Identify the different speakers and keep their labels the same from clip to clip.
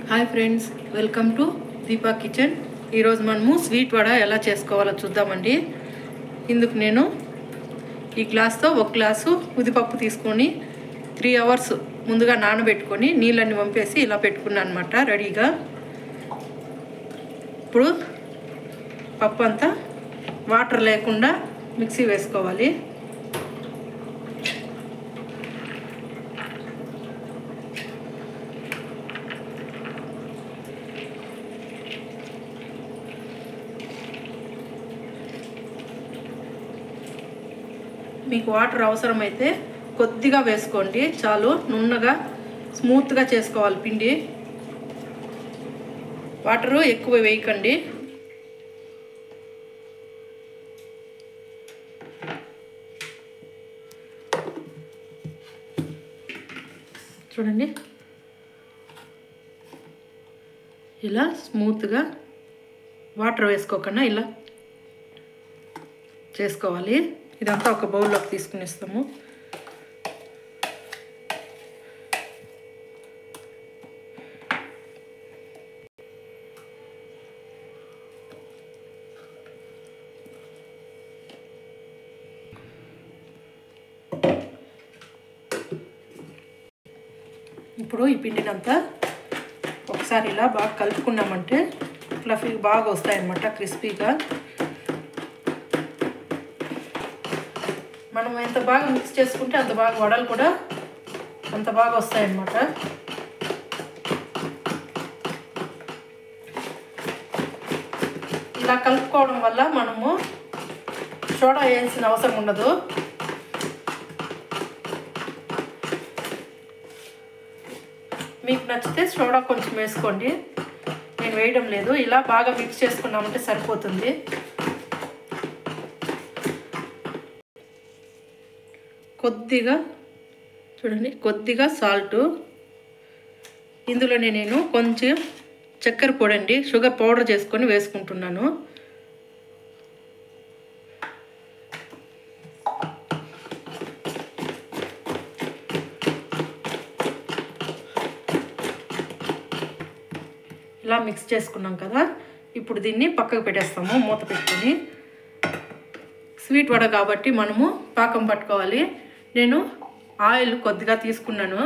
Speaker 1: Hi friends, welcome to Deepa kitchen. ఈరోజు మనము sweet vada ఎలా చేసుకోవాలో చూద్దామండి. ఇందుకు నేను ఈ గ్లాస్తో ఒక గ్లాసు ఉద్దిపప్పు తీసుకొని 3 అవర్స్ ముందుగా నానబెట్టుకొని నీళ్ళని వంపేసి ఇలా పెట్టుకున్నాను అనమాట రెడీగా. ఇప్పుడు పప్పు అంతా వాటర్ లేకుండా మిక్సీ వేసుకోవాలి. మీకు వాటర్ అవసరమైతే కొద్దిగా వేసుకోండి చాలు. నున్నగా స్మూత్గా చేసుకోవాలి పిండి. వాటరు ఎక్కువ వేయకండి. చూడండి, ఇలా స్మూత్గా వాటర్ వేసుకోకుండా ఇలా చేసుకోవాలి. ఇదంతా ఒక బౌల్లోకి తీసుకునిస్తాము. ఇప్పుడు ఈ పిండినంతా ఒకసారి ఇలా బాగా కలుపుకున్నామంటే ఫ్లఫీ బాగా వస్తాయన్నమాట, క్రిస్పీగా. మనం ఎంత బాగా మిక్స్ చేసుకుంటే అంత బాగా వడలు కూడా అంత బాగా వస్తాయన్నమాట. ఇలా కలుపుకోవడం వల్ల మనము సోడా వేయాల్సిన అవసరం ఉండదు. మీకు నచ్చితే సోడా కొంచెం వేసుకోండి, నేను వేయడం లేదు. ఇలా బాగా మిక్స్ చేసుకున్నామంటే సరిపోతుంది. కొద్దిగా చూడండి, కొద్దిగా సాల్టు. ఇందులోనే నేను కొంచెం చక్కెర పొడి అండి, షుగర్ పౌడర్ చేసుకొని వేసుకుంటున్నాను. ఇలా మిక్స్ చేసుకున్నాం కదా, ఇప్పుడు దీన్ని పక్కకు పెట్టేస్తాము మూత పెట్టుకొని. స్వీట్ వడ కాబట్టి మనము పాకం పట్టుకోవాలి. నేను ఆయిల్ కొద్దిగా తీసుకున్నాను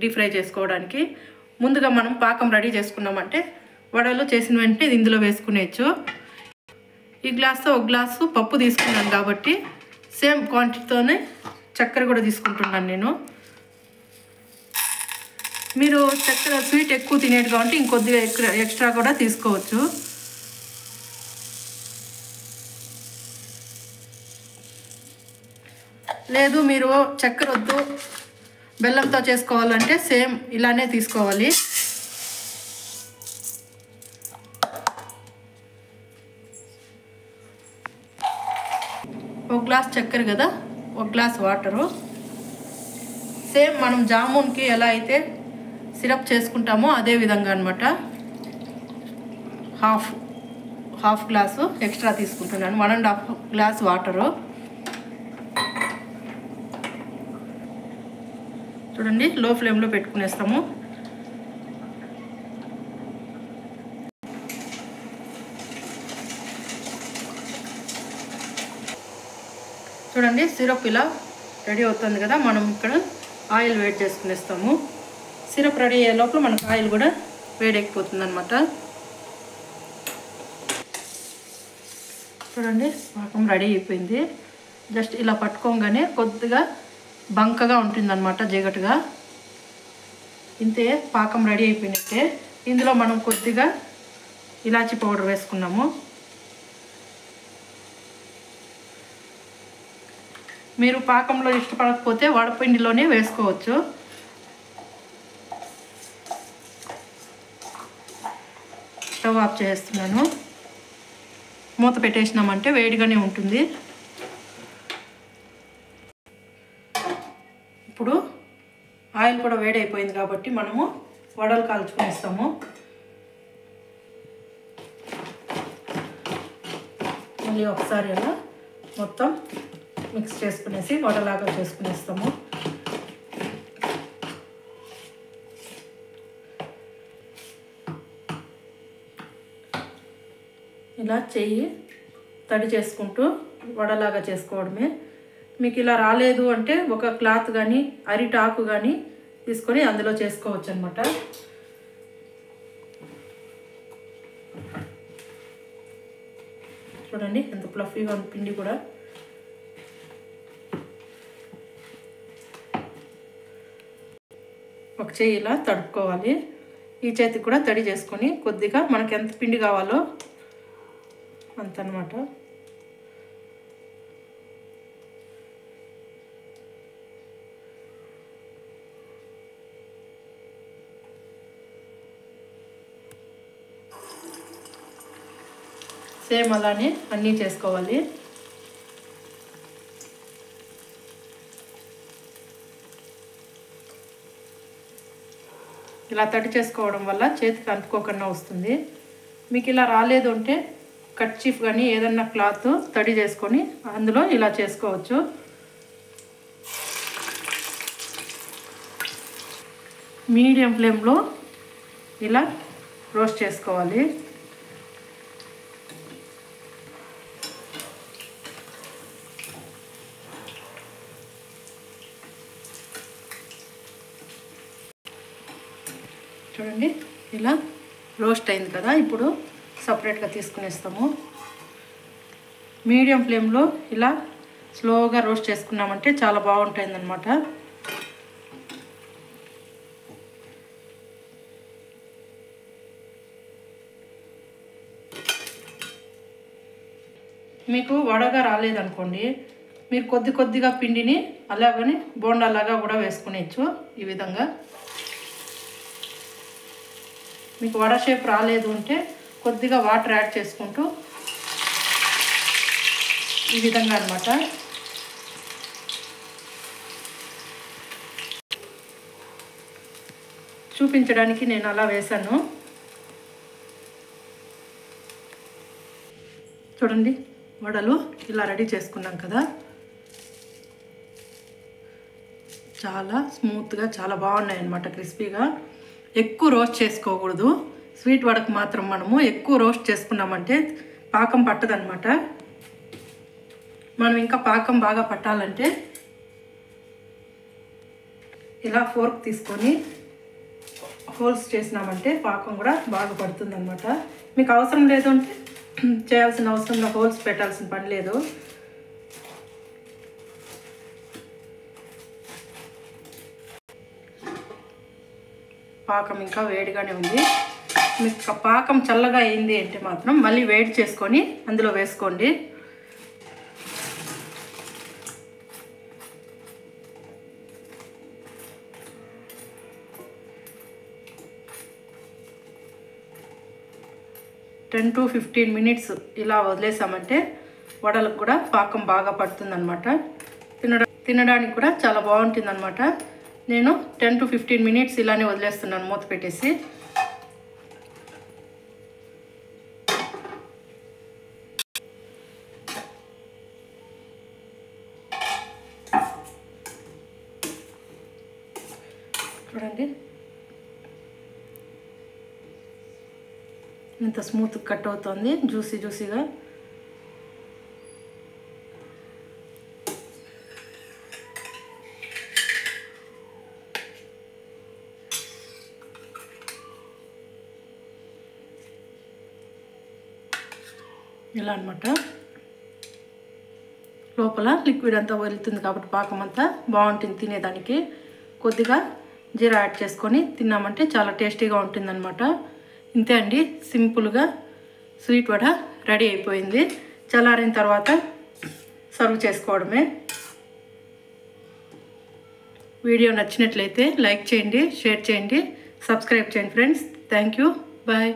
Speaker 1: డీప్ ఫ్రై చేసుకోవడానికి. ముందుగా మనం పాకం రెడీ చేసుకున్నామంటే వడలు చేసిన వెంటనే ఇందులో వేసుకునేచ్చు. ఈ గ్లాస్తో ఒక గ్లాసు పప్పు తీసుకున్నాను కాబట్టి సేమ్ క్వాంటిటీతోనే చక్కెర కూడా తీసుకుంటున్నాను నేను. మీరు చక్కెర స్వీట్ ఎక్కువ తినేది కాబట్టి ఇంకొద్దిగా ఎక్స్ట్రా కూడా తీసుకోవచ్చు. లేదు మీరు చక్కెర వద్దు బెల్లంతో చేసుకోవాలంటే సేమ్ ఇలానే తీసుకోవాలి. ఒక గ్లాస్ చక్కెర కదా, ఒక గ్లాస్ వాటరు. సేమ్ మనం జామున్కి ఎలా అయితే సిరప్ చేసుకుంటామో అదే విధంగా అనమాట. హాఫ్ గ్లాసు ఎక్స్ట్రా తీసుకుంటున్నాను. 1.5 గ్లాస్ వాటరు. చూడండి, లో ఫ్లేమ్లో పెట్టుకునేస్తాము. చూడండి, సిరప్ ఇలా రెడీ అవుతుంది కదా. మనం ఇక్కడ ఆయిల్ వేడి చేసుకునేస్తాము. సిరప్ రెడీ అయ్యే లోపల మనకు ఆయిల్ కూడా వేడెక్కిపోతుంది అనమాట. చూడండి, పాకం రెడీ అయిపోయింది. జస్ట్ ఇలా పట్టుకోగానే కొద్దిగా బంకగా ఉంటుందన్నమాట, జిగటుగా. ఇంతే, పాకం రెడీ అయిపోయినట్టే. ఇందులో మనం కొద్దిగా ఇలాచీ పౌడర్ వేసుకున్నాము. మీరు పాకంలో ఇష్టపడకపోతే వడపిండిలోనే వేసుకోవచ్చు. స్టవ్ ఆఫ్ చేస్తున్నాను. మూత పెట్టేసినామంటే వేడిగానే ఉంటుంది. ఇప్పుడు ఆయిల్ కూడా వేడైపోయింది కాబట్టి మనము వడలు కాల్చుకునేస్తాము. మళ్ళీ ఒకసారి అలా మొత్తం మిక్స్ చేసుకునేసి వడలాగా చేసుకునేస్తాము. ఇలా చెయ్యి తడి చేసుకుంటూ వడలాగా చేసుకోవడమే. మీకు ఇలా రాలేదు అంటే ఒక క్లాత్ కానీ అరిటాకు కానీ తీసుకొని అందులో చేసుకోవచ్చు అన్నమాట. చూడండి ఎంత ఫ్లఫీగా ఉంది పిండి కూడా. ఒక చెయ్యి ఇలా తడుపుకోవాలి. ఈ చేతికి కూడా తడి చేసుకొని కొద్దిగా మనకి ఎంత పిండి కావాలో అంత అన్నమాట. సేమ్ అలానే అన్నీ చేసుకోవాలి. ఇలా తడి చేసుకోవడం వల్ల చేతికి అంటుకోకుండా వస్తుంది. మీకు ఇలా రాలేదు అంటే కర్చీఫ్ కానీ ఏదన్నా క్లాత్ తడి చేసుకొని అందులో ఇలా చేసుకోవచ్చు. మీడియం ఫ్లేమ్లో ఇలా రోస్ట్ చేసుకోవాలి. చూడండి ఇలా రోస్ట్ అయింది కదా. ఇప్పుడు సపరేట్గా తీసుకునేస్తాము. మీడియం ఫ్లేమ్లో ఇలా స్లోగా రోస్ట్ చేసుకున్నామంటే చాలా బాగుంటుంది అన్నమాట. మీకు వడగా రాలేదనుకోండి, మీరు కొద్దిగా పిండిని అలాగని బోండాలాగా కూడా వేసుకునేచ్చు. ఈ విధంగా మీకు వడ షేప్ రాలేదు అంటే కొద్దిగా వాటర్ యాడ్ చేసుకుంటూ ఈ విధంగా అన్నమాట. చూపించడానికి నేను అలా వేసాను. చూడండి వడలు ఇలా రెడీ చేసుకున్నాం కదా. చాలా స్మూత్గా చాలా బాగున్నాయి అన్నమాట, క్రిస్పీగా. ఎక్కువ రోస్ట్ చేసుకోకూడదు. స్వీట్ వడకు మాత్రం మనము ఎక్కువ రోస్ట్ చేసుకున్నామంటే పాకం పట్టదనమాట. మనం ఇంకా పాకం బాగా పట్టాలంటే ఇలా ఫోర్క్ తీసుకొని హోల్స్ చేసినామంటే పాకం కూడా బాగా పడుతుంది అనమాట. మీకు అవసరం లేదు అంటే చేయాల్సిన అవసరంలో హోల్స్ పెట్టాల్సిన పని లేదు. పాకం ఇంకా వేడిగానే ఉంది. మీకు పాకం చల్లగా అయింది అంటే మాత్రం మళ్ళీ వేడి చేసుకొని అందులో వేసుకోండి. టెన్ టు 15 minutes ఇలా వదిలేసామంటే వడలకు కూడా పాకం బాగా పడుతుందన్నమాట. తినడానికి కూడా చాలా బాగుంటుంది అన్నమాట. నేను 10 to 15 minutes ఇలానే వదిలేస్తున్నాను మూత పెట్టేసి. చూడండి ఎంత స్మూత్ కట్ అవుతుంది, జ్యూసీగా. ఇలా అన్నమాట. లోపల లిక్విడ్ అంతా వెళ్తుంది కాబట్టి పాకం అంతా బాగుంటుంది తినేదానికి. కొద్దిగా జీరా యాడ్ చేసుకొని తిన్నామంటే చాలా టేస్టీగా ఉంటుందన్నమాట. ఇంతే అండి, సింపుల్గా స్వీట్ వడ రెడీ అయిపోయింది. చల్లారిన తర్వాత సర్వ్ చేసుకోవడమే. వీడియో నచ్చినట్లయితే లైక్ చేయండి, షేర్ చేయండి, సబ్స్క్రైబ్ చేయండి ఫ్రెండ్స్. Thank you, bye.